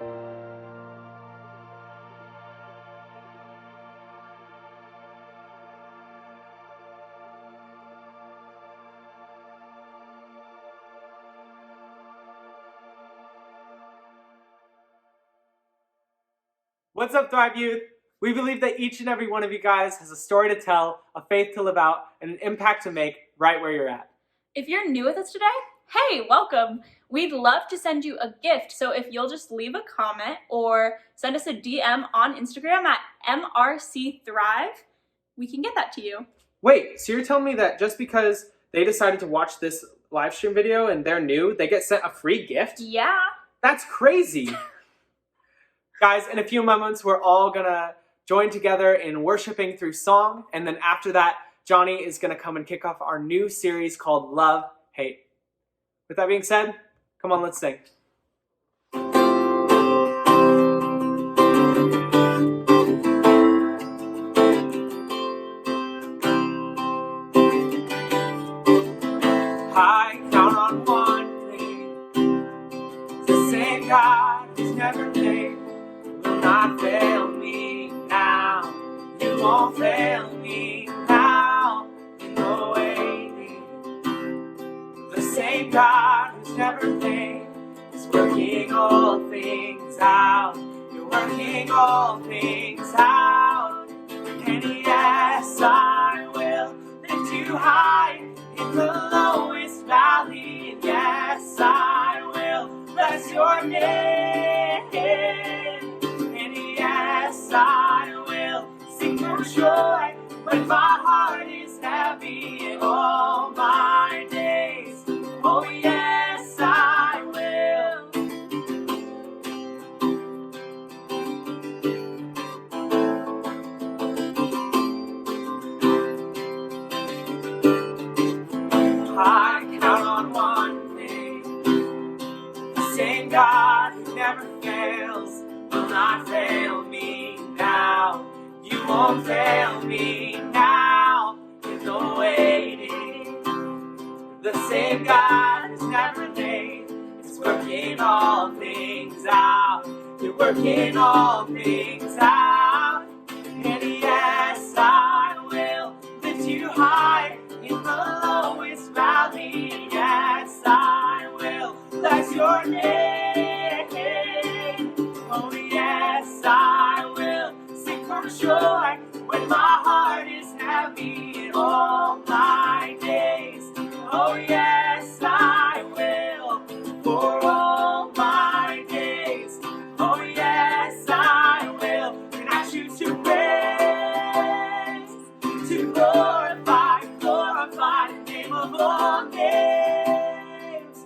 What's up, Thrive Youth? We believe that each and every one of you guys has a story to tell, a faith to live out, and an impact to make right where you're at. If you're new with us today, hey, welcome. We'd love to send you a gift, so if you'll just leave a comment or send us a DM on Instagram at MRCThrive, we can get that to you. Wait, so you're telling me that just because they decided to watch this live stream video and they're new, they get sent a free gift? Yeah. That's crazy. Guys, in a few moments, we're all gonna join together in worshiping through song, and then after that, Johnny is gonna come and kick off our new series called Love, Hate. With that being said, come on, let's sing. I count on one thing, the same God who's never failed will not fail me now. You won't fail me now. In the waiting, the same God who's never failed is working all things out. You're working all things out. And yes, I will lift you high in the lowest valley. And yes, I will bless your name. And yes, I will sing for joy when my heart is heavy in all my days. Oh yes, I will. I count on one thing, the same God who never fails will not fail me now. You won't fail me now. In the waiting, the same God who's never late is working all things out. You're working all things out. And yes, I will lift you high in the lowest valley. And yes, I will bless your name. Oh yes, I will sing for joy when my heart is heavy in all my days. Oh yes, I will for all my days. Oh yes, I will. And I choose to praise, to glorify the name of all names.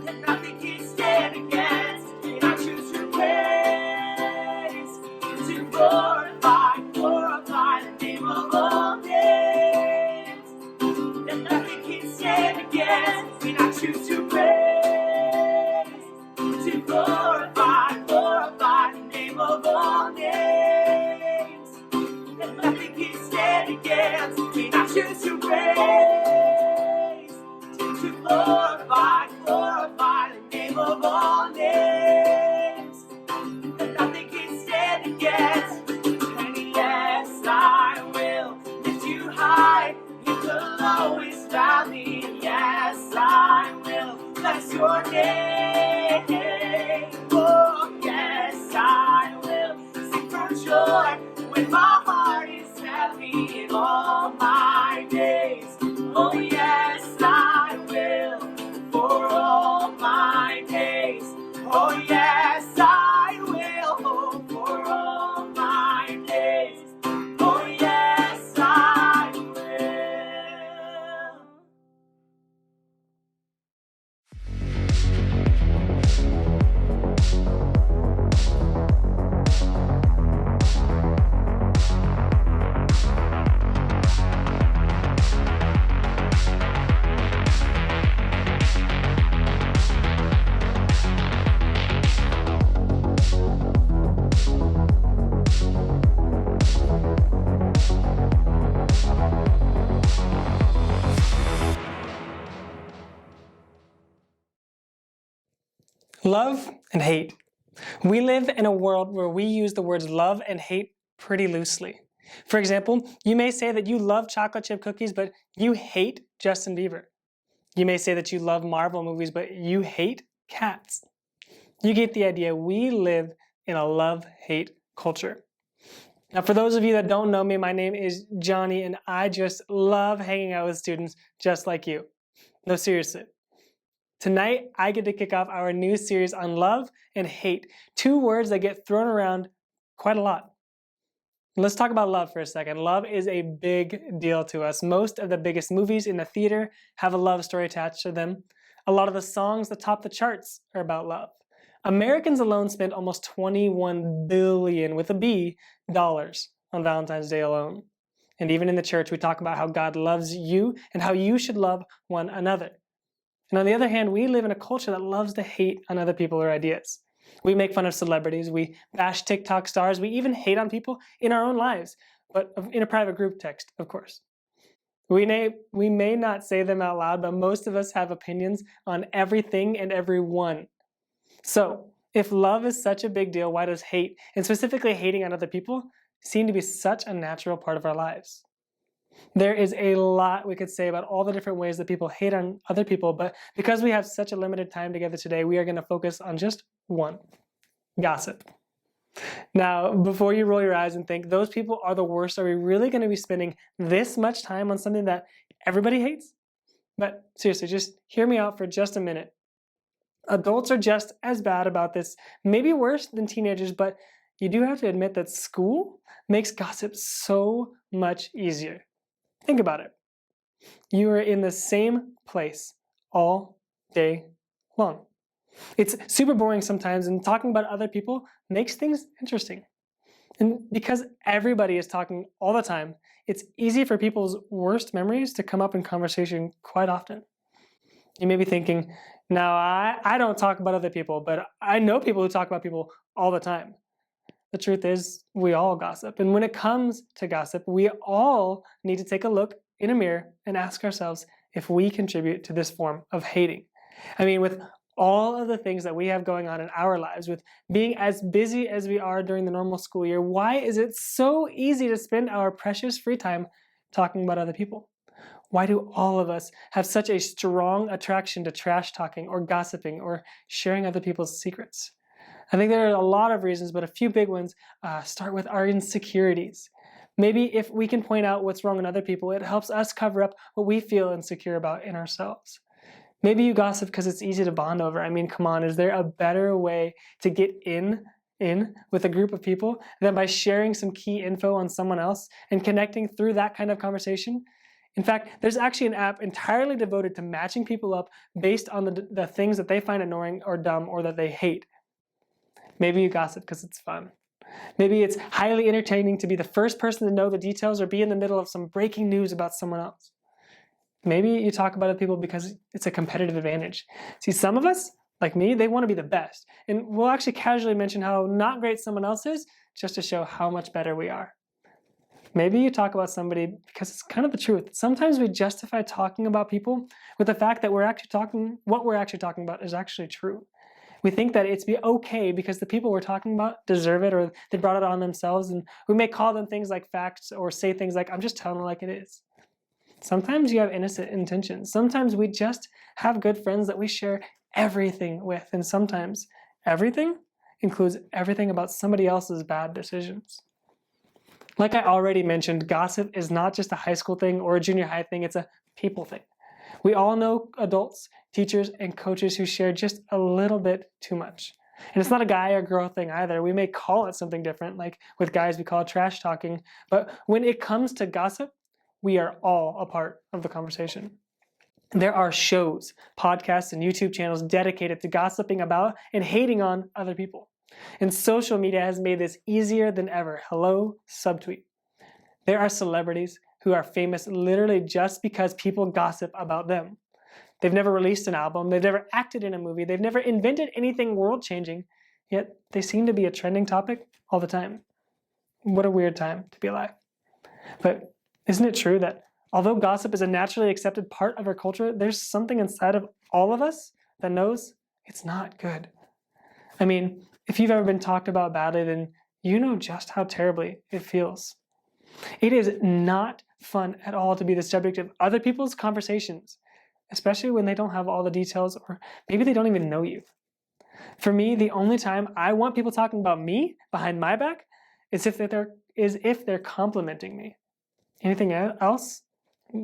And nothing can stand against. And I choose to praise, to glorify the name of all names. And nothing can stand against. And I choose to praise, to glorify the name of all names. And nothing can stand against. And I choose to praise, to glorify the name of all names. And nothing can stand against. And yes, I will lift you high in the lowest valley. And yes, I will bless your name. Oh yes, I will sing for joy when my heart is heavy in all my days. Oh yes, I will for all my days. Oh yes, I will for all my days. Oh yes, I will. Love and hate. We live in a world where we use the words love and hate pretty loosely. For example, you may say that you love chocolate chip cookies, but you hate Justin Bieber. You may say that you love Marvel movies, but you hate cats. You get the idea. We live in a love-hate culture. Now, for those of you that don't know me, my name is Johnny, and I just love hanging out with students just like you. No, seriously. Tonight, I get to kick off our new series on love and hate, two words that get thrown around quite a lot. Let's talk about love for a second. Love is a big deal to us. Most of the biggest movies in the theater have a love story attached to them. A lot of the songs that top the charts are about love. Americans alone spend almost $21 billion, with a B, dollars on Valentine's Day alone. And even in the church, we talk about how God loves you and how you should love one another. And on the other hand, we live in a culture that loves to hate on other people or ideas. We make fun of celebrities, we bash TikTok stars, we even hate on people in our own lives, but in a private group text, of course. We may not say them out loud, but most of us have opinions on everything and everyone. So, if love is such a big deal, why does hate, and specifically hating on other people, seem to be such a natural part of our lives? There is a lot we could say about all the different ways that people hate on other people, but because we have such a limited time together today, we are going to focus on just one: gossip. Now, before you roll your eyes and think, those people are the worst, are we really going to be spending this much time on something that everybody hates? But seriously, just hear me out for just a minute. Adults are just as bad about this, maybe worse than teenagers, but you do have to admit that school makes gossip so much easier. Think about it. You are in the same place all day long. It's super boring sometimes, and talking about other people makes things interesting. And because everybody is talking all the time, it's easy for people's worst memories to come up in conversation quite often. You may be thinking, now I don't talk about other people, but I know people who talk about people all the time. The truth is, we all gossip. And when it comes to gossip, we all need to take a look in a mirror and ask ourselves if we contribute to this form of hating. I mean, with all of the things that we have going on in our lives, with being as busy as we are during the normal school year, why is it so easy to spend our precious free time talking about other people? Why do all of us have such a strong attraction to trash talking or gossiping or sharing other people's secrets? I think there are a lot of reasons, but a few big ones start with our insecurities. Maybe if we can point out what's wrong in other people, it helps us cover up what we feel insecure about in ourselves. Maybe you gossip because it's easy to bond over. I mean, come on, is there a better way to get in with a group of people than by sharing some key info on someone else and connecting through that kind of conversation? In fact, there's actually an app entirely devoted to matching people up based on the things that they find annoying or dumb or that they hate. Maybe you gossip because it's fun. Maybe it's highly entertaining to be the first person to know the details or be in the middle of some breaking news about someone else. Maybe you talk about other people because it's a competitive advantage. See, some of us, like me, they want to be the best. And we'll actually casually mention how not great someone else is just to show how much better we are. Maybe you talk about somebody because it's kind of the truth. Sometimes we justify talking about people with the fact that what we're actually talking about is actually true. We think that it's okay because the people we're talking about deserve it or they brought it on themselves, and we may call them things like facts or say things like, I'm just telling it like it is. Sometimes you have innocent intentions. Sometimes we just have good friends that we share everything with, and sometimes everything includes everything about somebody else's bad decisions. Like I already mentioned, gossip is not just a high school thing or a junior high thing, it's a people thing. We all know adults, teachers, and coaches who share just a little bit too much. And it's not a guy or girl thing either. We may call it something different, like with guys we call it trash talking, but when it comes to gossip, we are all a part of the conversation. There are shows, podcasts, and YouTube channels dedicated to gossiping about and hating on other people. And social media has made this easier than ever. Hello, subtweet. There are celebrities who are famous literally just because people gossip about them. They've never released an album, they've never acted in a movie, they've never invented anything world-changing, yet they seem to be a trending topic all the time. What a weird time to be alive. But isn't it true that although gossip is a naturally accepted part of our culture, there's something inside of all of us that knows it's not good? I mean, If you've ever been talked about badly, then you know just how terribly it feels. It is not fun at all to be the subject of other people's conversations, especially when they don't have all the details or maybe they don't even know you. For me, the only time I want people talking about me behind my back is if they're complimenting me. Anything else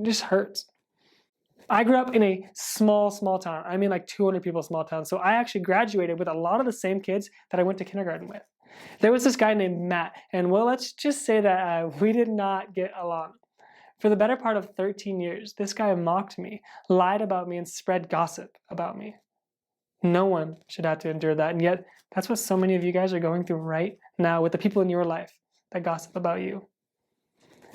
just hurts. I grew up in a small town. I mean like 200 people small town. So I actually graduated with a lot of the same kids that I went to kindergarten with. There was this guy named Matt, and well, let's just say that we did not get along. For the better part of 13 years, this guy mocked me, lied about me, and spread gossip about me. No one should have to endure that, and yet that's what so many of you guys are going through right now with the people in your life that gossip about you.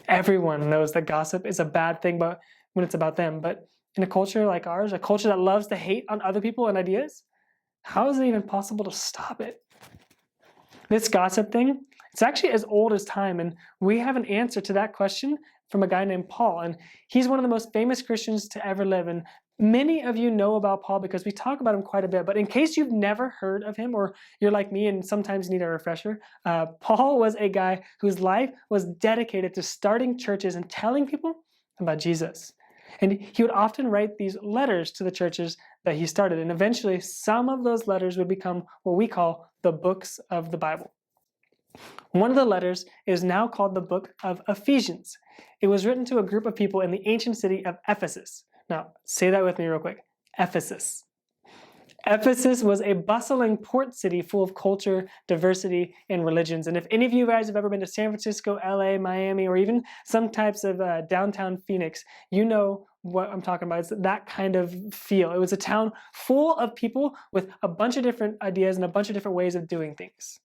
Everyone knows that gossip is a bad thing but when it's about them, but in a culture like ours, a culture that loves to hate on other people and ideas, how is it even possible to stop it? This gossip thing, it's actually as old as time, and we have an answer to that question from a guy named Paul, and he's one of the most famous Christians to ever live, and many of you know about Paul because we talk about him quite a bit, but in case you've never heard of him or you're like me and sometimes need a refresher, Paul was a guy whose life was dedicated to starting churches and telling people about Jesus. And he would often write these letters to the churches that he started, and eventually some of those letters would become what we call the books of the Bible. One of the letters is now called the book of Ephesians. It was written to a group of people in the ancient city of Ephesus. Now, say that with me real quick. Ephesus. Ephesus was a bustling port city full of culture, diversity, and religions. And if any of you guys have ever been to San Francisco, LA, Miami, or even some types of downtown Phoenix, you know what I'm talking about. It's that kind of feel. It was a town full of people with a bunch of different ideas and a bunch of different ways of doing things.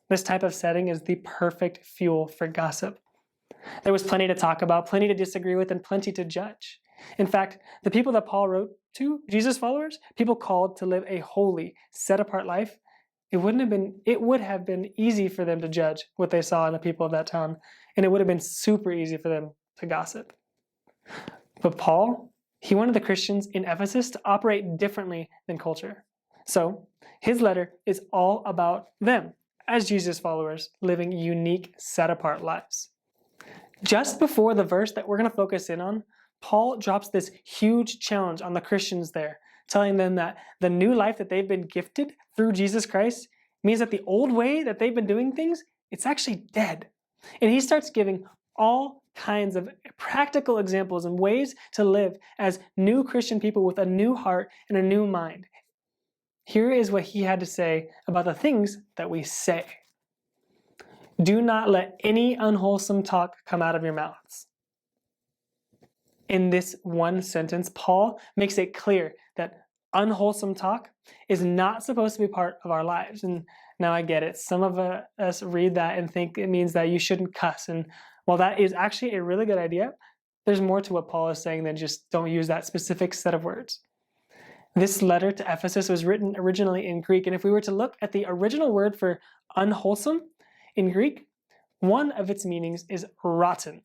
This type of setting is the perfect fuel for gossip. There was plenty to talk about, plenty to disagree with, and plenty to judge. In fact, the people that Paul wrote to, Jesus followers, people called to live a holy, set-apart life, it would have been easy for them to judge what they saw in the people of that town, and it would have been super easy for them to gossip. But Paul, he wanted the Christians in Ephesus to operate differently than culture. So his letter is all about them as Jesus followers living unique, set-apart lives. Just before the verse that we're going to focus in on, Paul drops this huge challenge on the Christians there, telling them that the new life that they've been gifted through Jesus Christ means that the old way that they've been doing things, it's actually dead. And he starts giving all kinds of practical examples and ways to live as new Christian people with a new heart and a new mind. Here is what he had to say about the things that we say. Do not let any unwholesome talk come out of your mouths. In this one sentence, Paul makes it clear that unwholesome talk is not supposed to be part of our lives. And now I get it. Some of us read that and think it means that you shouldn't cuss. And while that is actually a really good idea, there's more to what Paul is saying than just don't use that specific set of words. This letter to Ephesus was written originally in Greek. And if we were to look at the original word for unwholesome in Greek, one of its meanings is rotten.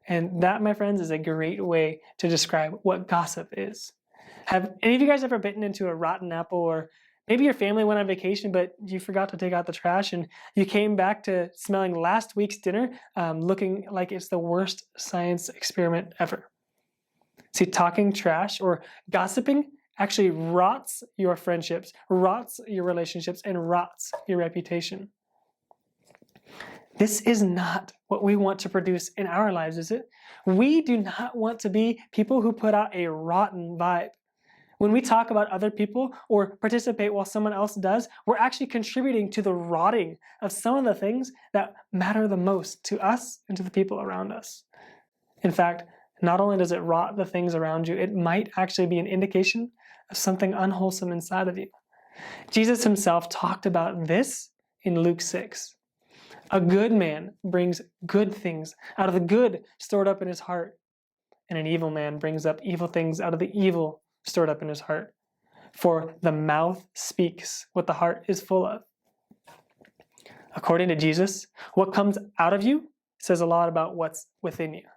And that, my friends, is a great way to describe what gossip is. Have any of you guys ever bitten into a rotten apple, or maybe your family went on vacation, but you forgot to take out the trash and you came back to smelling last week's dinner, looking like it's the worst science experiment ever? See, talking trash or gossiping actually rots your friendships, rots your relationships, and rots your reputation. This is not what we want to produce in our lives, is it? We do not want to be people who put out a rotten vibe. When we talk about other people or participate while someone else does, we're actually contributing to the rotting of some of the things that matter the most to us and to the people around us. In fact, not only does it rot the things around you, it might actually be an indication of something unwholesome inside of you. Jesus himself talked about this in Luke 6. A good man brings good things out of the good stored up in his heart, and an evil man brings up evil things out of the evil stored up in his heart. For the mouth speaks what the heart is full of. According to Jesus, what comes out of you says a lot about what's within you.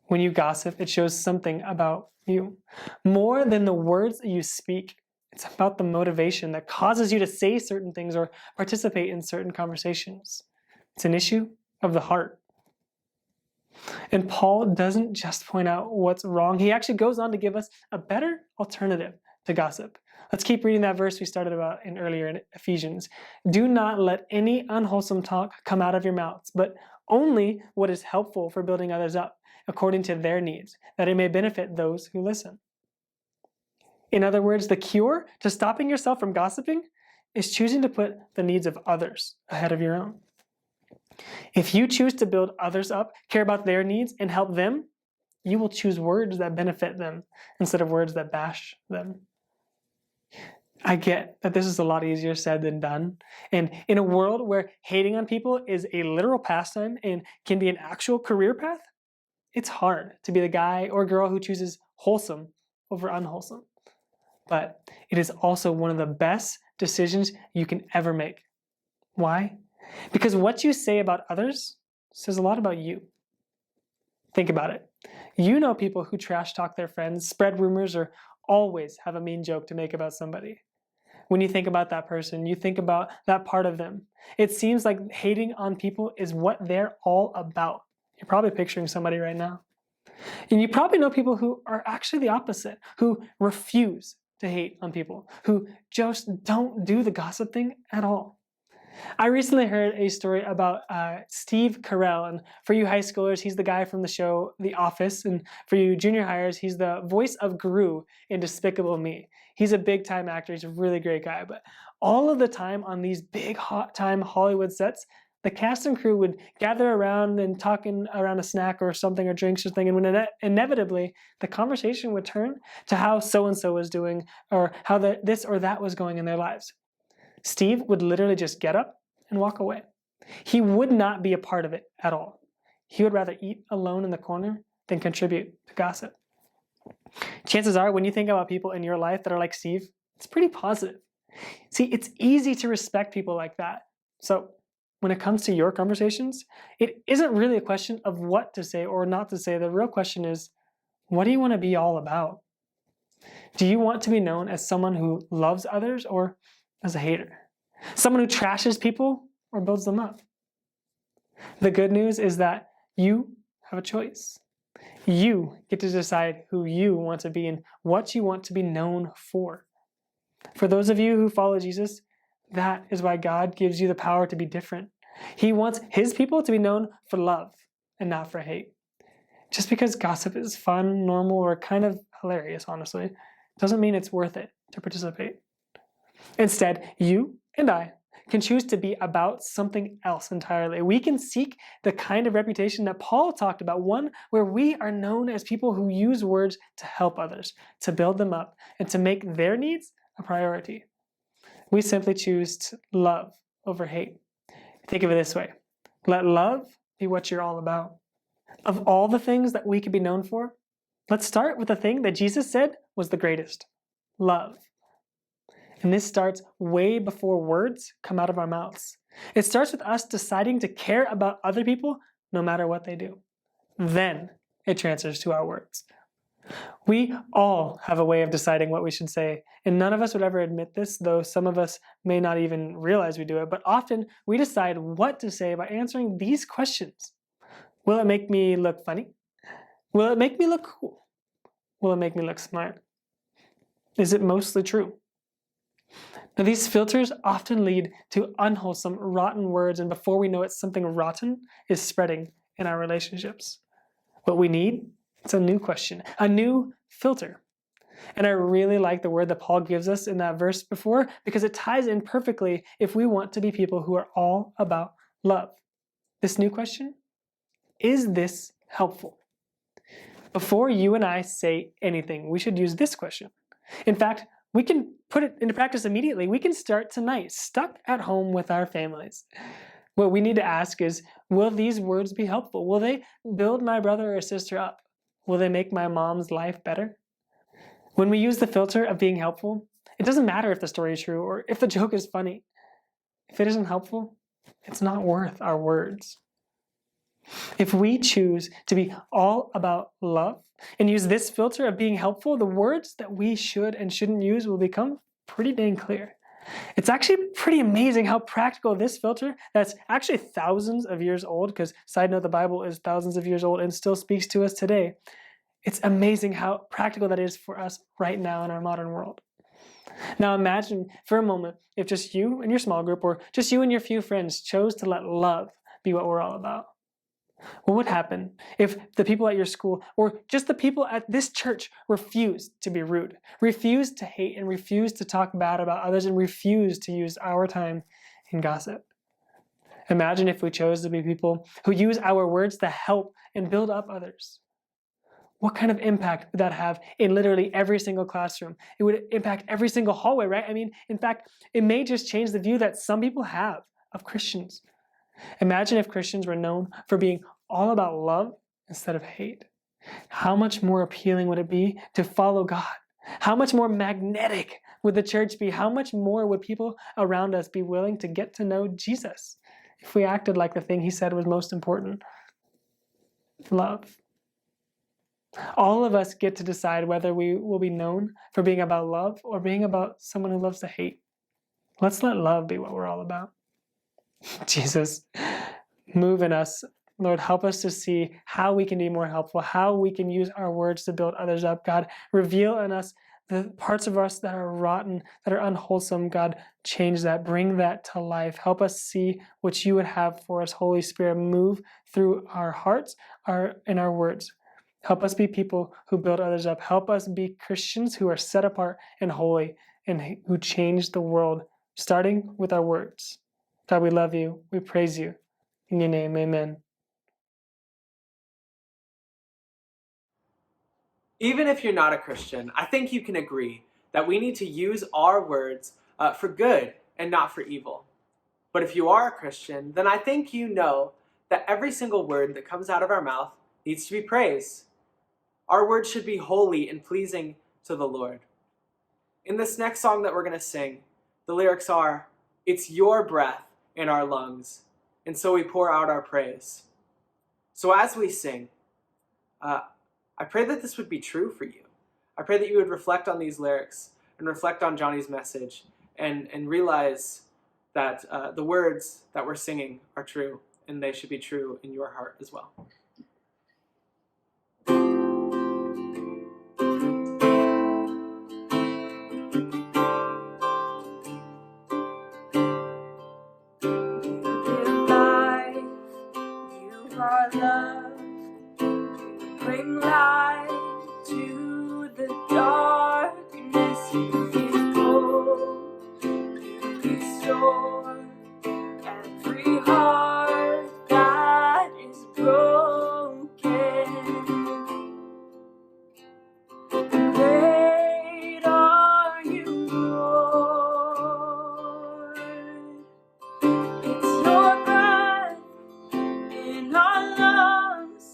When you gossip, it shows something about you. More than the words that you speak, It's about the motivation that causes you to say certain things or participate in certain conversations. It's an issue of the heart. And Paul doesn't just point out what's wrong. He actually goes on to give us a better alternative to gossip. Let's keep reading that verse we started about earlier in Ephesians. Do not let any unwholesome talk come out of your mouths, but only what is helpful for building others up, according to their needs, that it may benefit those who listen. In other words, the cure to stopping yourself from gossiping is choosing to put the needs of others ahead of your own. If you choose to build others up, care about their needs, and help them, you will choose words that benefit them instead of words that bash them. I get that this is a lot easier said than done. And in a world where hating on people is a literal pastime and can be an actual career path, it's hard to be the guy or girl who chooses wholesome over unwholesome. But it is also one of the best decisions you can ever make. Why? Because what you say about others says a lot about you. Think about it. You know people who trash talk their friends, spread rumors, or always have a mean joke to make about somebody. When you think about that person, you think about that part of them. It seems like hating on people is what they're all about. You're probably picturing somebody right now. And you probably know people who are actually the opposite, who refuse to hate on people, who just don't do the gossip thing at all. I recently heard a story about Steve Carell, and for you high schoolers, he's the guy from the show The Office, and for you junior hires, he's the voice of Gru in Despicable Me. He's a big-time actor, he's a really great guy, but all of the time on these big, hot-time Hollywood sets, the cast and crew would gather around and talking around a snack or something or drinks or something, and when inevitably the conversation would turn to how so-and-so was doing or how this or that was going in their lives. Steve would literally just get up and walk away. He would not be a part of it at all. He would rather eat alone in the corner than contribute to gossip. Chances are, when you think about people in your life that are like Steve, it's pretty positive. See, it's easy to respect people like that. So when it comes to your conversations, it isn't really a question of what to say or not to say. The real question is, what do you want to be all about? Do you want to be known as someone who loves others or as a hater? Someone who trashes people or builds them up? The good news is that you have a choice. You get to decide who you want to be and what you want to be known for. For those of you who follow Jesus, that is why God gives you the power to be different. He wants his people to be known for love and not for hate. Just because gossip is fun, normal, or kind of hilarious, honestly, doesn't mean it's worth it to participate. Instead, you and I can choose to be about something else entirely. We can seek the kind of reputation that Paul talked about, one where we are known as people who use words to help others, to build them up, and to make their needs a priority. We simply choose to love over hate. Think of it this way. Let love be what you're all about. Of all the things that we could be known for, let's start with the thing that Jesus said was the greatest: love. And this starts way before words come out of our mouths. It starts with us deciding to care about other people no matter what they do. Then it transfers to our words. We all have a way of deciding what we should say, and none of us would ever admit this, though some of us may not even realize we do it, but often we decide what to say by answering these questions. Will it make me look funny? Will it make me look cool? Will it make me look smart? Is it mostly true? Now, these filters often lead to unwholesome, rotten words, and before we know it, something rotten is spreading in our relationships. What we need is a new question, a new filter. And I really like the word that Paul gives us in that verse before, because it ties in perfectly if we want to be people who are all about love. This new question: is this helpful? Before you and I say anything, we should use this question. In fact, we can put it into practice immediately. We can start tonight, stuck at home with our families. What we need to ask is, will these words be helpful? Will they build my brother or sister up? Will they make my mom's life better? When we use the filter of being helpful, it doesn't matter if the story is true or if the joke is funny. If it isn't helpful, it's not worth our words. If we choose to be all about love and use this filter of being helpful, the words that we should and shouldn't use will become pretty dang clear. It's actually pretty amazing how practical this filter, that's actually thousands of years old, because side note, the Bible is thousands of years old and still speaks to us today. It's amazing how practical that is for us right now in our modern world. Now imagine for a moment if just you and your small group, or just you and your few friends, chose to let love be what we're all about. What would happen if the people at your school, or just the people at this church, refused to be rude, refused to hate, and refused to talk bad about others, and refused to use our time in gossip? Imagine if we chose to be people who use our words to help and build up others. What kind of impact would that have in literally every single classroom? It would impact every single hallway, right? I mean, in fact, it may just change the view that some people have of Christians. Imagine if Christians were known for being all about love instead of hate. How much more appealing would it be to follow God? How much more magnetic would the church be? How much more would people around us be willing to get to know Jesus if we acted like the thing he said was most important? Love. All of us get to decide whether we will be known for being about love or being about someone who loves to hate. Let's let love be what we're all about. Jesus, move in us. Lord, help us to see how we can be more helpful, how we can use our words to build others up. God, reveal in us the parts of us that are rotten, that are unwholesome. God, change that. Bring that to life. Help us see what you would have for us. Holy Spirit, move through our hearts and our words. Help us be people who build others up. Help us be Christians who are set apart and holy and who change the world, starting with our words. God, we love you. We praise you. In your name, amen. Even if you're not a Christian, I think you can agree that we need to use our words for good and not for evil. But if you are a Christian, then I think you know that every single word that comes out of our mouth needs to be praised. Our words should be holy and pleasing to the Lord. In this next song that we're going to sing, the lyrics are, "It's your breath in our lungs, and so we pour out our praise." So as we sing, I pray that this would be true for you. I pray that you would reflect on these lyrics and reflect on Johnny's message and realize that the words that we're singing are true, and they should be true in your heart as well. Our love, you bring light to the darkness. You give hope, you restore every heart that is broken. Great are you, Lord. It's your breath in our lungs,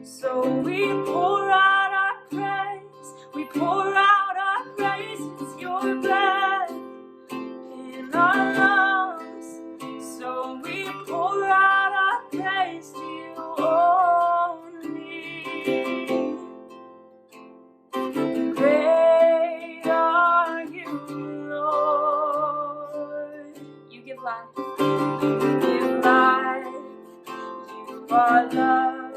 so we pour out our praise. We pour out our praise. It's your breath in our lungs, so we pour out our praise to you only. Great are you, Lord. You give life. You give life. You are love,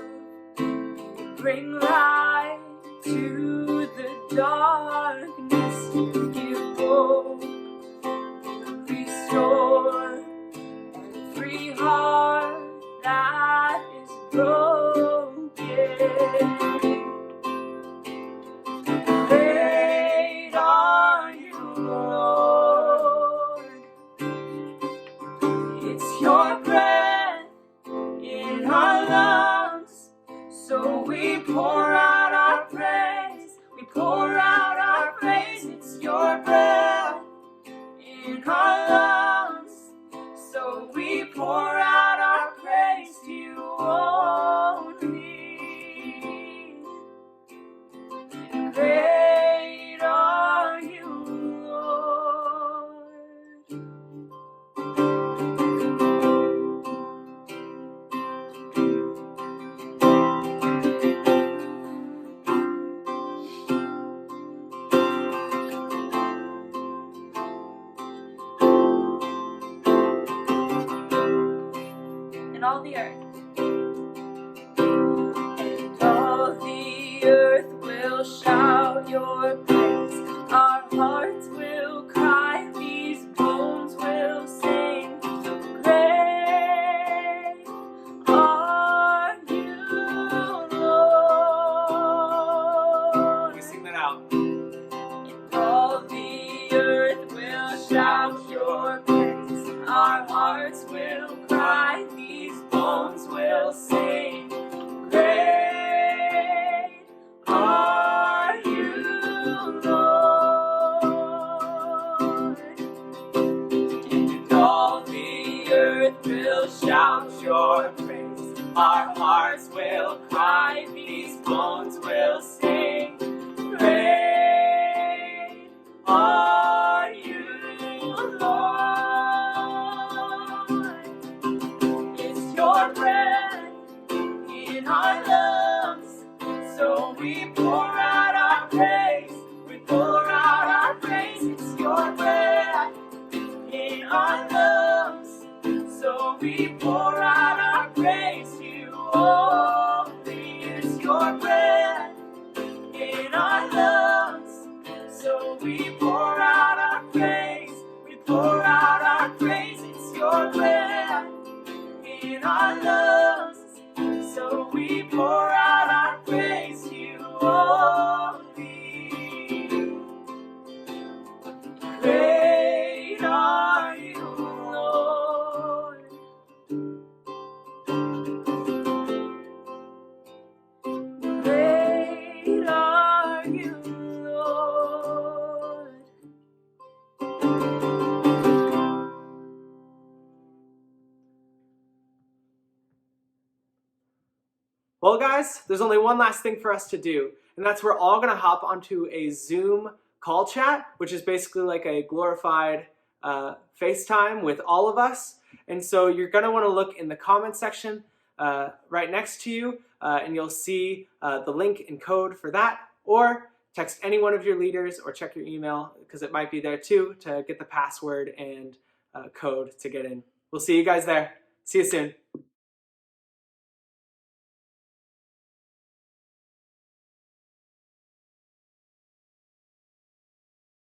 you bring light to the darkness. You give hope, you restore every heart that is broken. Great are you, Lord. It's your breath in our lungs, so we pour out our praise. We pour out our praise. It's your breath in our lungs, so we pour out our praise to you only. Great are you, Lord. all the earth. And all the earth will shout your praise. Our hearts will cry, these bones will sing. Great are you, Lord. We sing that out. And all the earth will shout your praise. Our hearts will cry, these bones will sing. Great are you, Lord. And all the earth will shout your praise. Our hearts will cry, these bones will sing. Great are you, Lord. It's your breath in our lungs, so we pour out our praise. We pour out our praise. It's your breath in our lungs, so we pour out our praise. You only, it's your breath in our lungs, so we pour out our praise. We pour out our praise. It's your breath in our lungs, so we pour out our praise. You only. Great are you, Lord. Great are you, Lord. Well, guys, there's only one last thing for us to do, and that's we're all going to hop onto a Zoom call chat, which is basically like a glorified FaceTime with all of us. And so you're going to want to look in the comment section right next to you, and you'll see the link and code for that, or text any one of your leaders or check your email because it might be there too to get the password and code to get in. We'll see you guys there. See you soon.